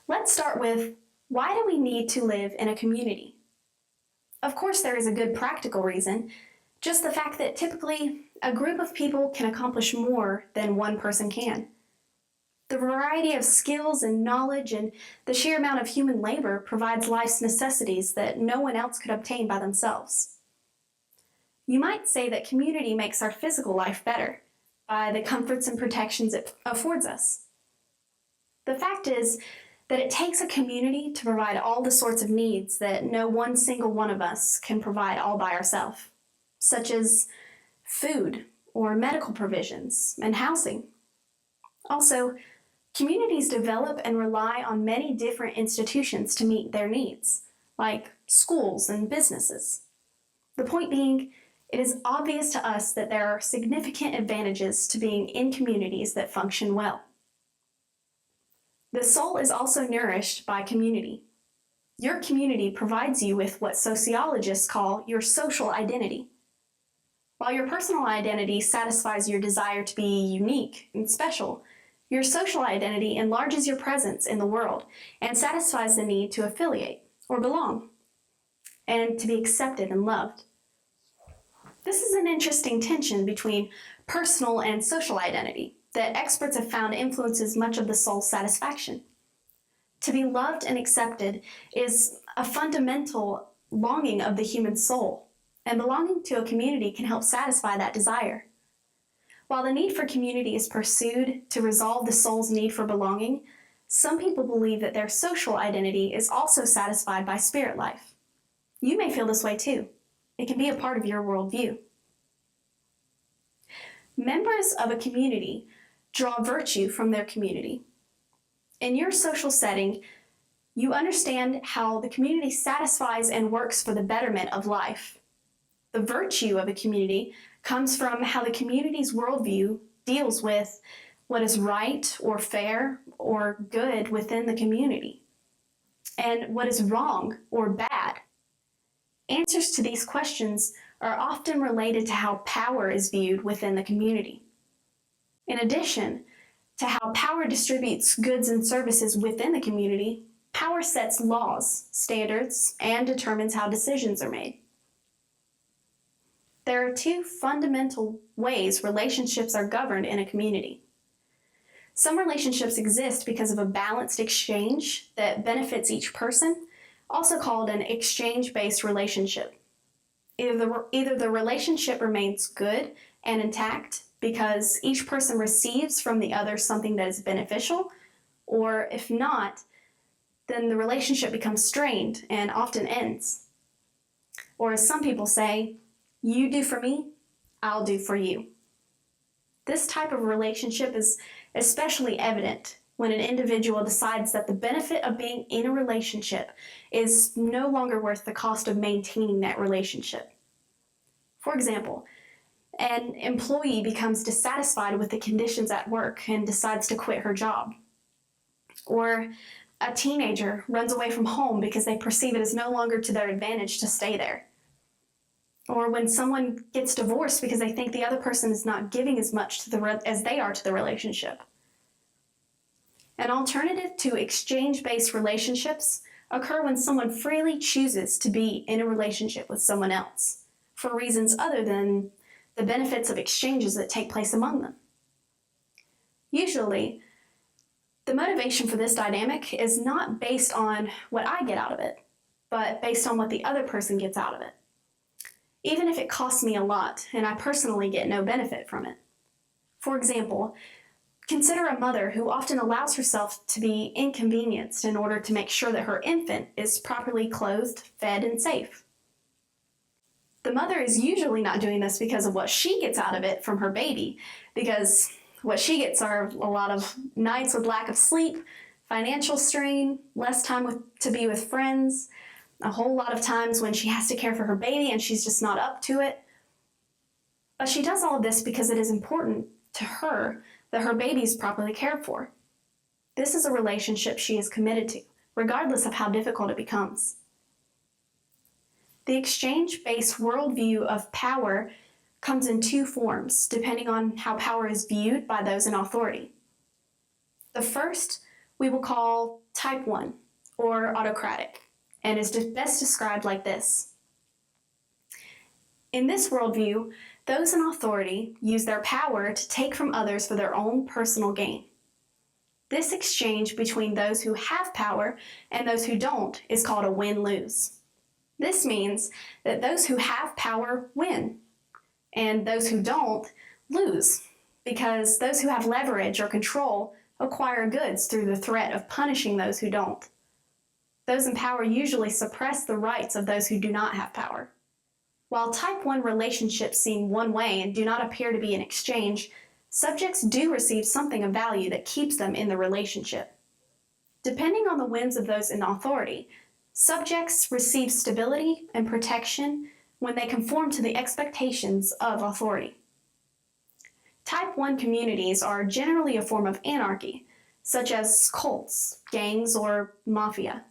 Let's start with, why do we need to live in a community? Of course, there is a good practical reason, just the fact that typically a group of people can accomplish more than one person can. The variety of skills and knowledge and the sheer amount of human labor provides life's necessities that no one else could obtain by themselves. You might say that community makes our physical life better by the comforts and protections it affords us. The fact is that it takes a community to provide all the sorts of needs that no one single one of us can provide all by ourselves, such as food or medical provisions and housing. Also, communities develop and rely on many different institutions to meet their needs, like schools and businesses. The point being, it is obvious to us that there are significant advantages to being in communities that function well. The soul is also nourished by community. Your community provides you with what sociologists call your social identity. While your personal identity satisfies your desire to be unique and special, your social identity enlarges your presence in the world and satisfies the need to affiliate or belong and to be accepted and loved. This is an interesting tension between personal and social identity that experts have found influences much of the soul's satisfaction. To be loved and accepted is a fundamental longing of the human soul, and belonging to a community can help satisfy that desire. While the need for community is pursued to resolve the soul's need for belonging, some people believe that their social identity is also satisfied by spirit life. You may feel this way too. It can be a part of your worldview. Members of a community draw virtue from their community. In your social setting, you understand how the community satisfies and works for the betterment of life. The virtue of a community comes from how the community's worldview deals with what is right or fair or good within the community, and what is wrong or bad. Answers to these questions are often related to how power is viewed within the community. In addition to how power distributes goods and services within the community, power sets laws, standards, and determines how decisions are made. There are two fundamental ways relationships are governed in a community. Some relationships exist because of a balanced exchange that benefits each person, also called an exchange-based relationship. Either the relationship remains good and intact because each person receives from the other something that is beneficial, or if not, then the relationship becomes strained and often ends. Or as some people say, you do for me, I'll do for you. This type of relationship is especially evident when an individual decides that the benefit of being in a relationship is no longer worth the cost of maintaining that relationship. For example, an employee becomes dissatisfied with the conditions at work and decides to quit her job. Or a teenager runs away from home because they perceive it as no longer to their advantage to stay there. Or when someone gets divorced because they think the other person is not giving as much as they are to the relationship. An alternative to exchange-based relationships occur when someone freely chooses to be in a relationship with someone else for reasons other than the benefits of exchanges that take place among them. Usually, the motivation for this dynamic is not based on what I get out of it, but based on what the other person gets out of it, even if it costs me a lot and I personally get no benefit from it. For example, consider a mother who often allows herself to be inconvenienced in order to make sure that her infant is properly clothed, fed, and safe. The mother is usually not doing this because of what she gets out of it from her baby, because what she gets are a lot of nights with lack of sleep, financial strain, less time to be with friends, a whole lot of times when she has to care for her baby and she's just not up to it. But she does all of this because it is important to her that her baby is properly cared for. This is a relationship she is committed to, regardless of how difficult it becomes. The exchange-based worldview of power comes in two forms, depending on how power is viewed by those in authority. The first we will call Type 1, or autocratic, and is best described like this. In this worldview, those in authority use their power to take from others for their own personal gain. This exchange between those who have power and those who don't is called a win-lose. This means that those who have power win, and those who don't lose, because those who have leverage or control acquire goods through the threat of punishing those who don't. Those in power usually suppress the rights of those who do not have power. While Type 1 relationships seem one way and do not appear to be an exchange, subjects do receive something of value that keeps them in the relationship. Depending on the whims of those in authority, subjects receive stability and protection when they conform to the expectations of authority. Type 1 communities are generally a form of anarchy, such as cults, gangs, or mafia.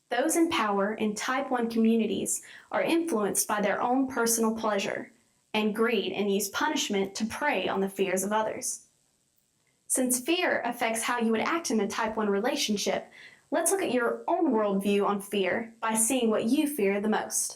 Those in power in Type 1 communities are influenced by their own personal pleasure and greed and use punishment to prey on the fears of others. Since fear affects how you would act in a Type 1 relationship, let's look at your own worldview on fear by seeing what you fear the most.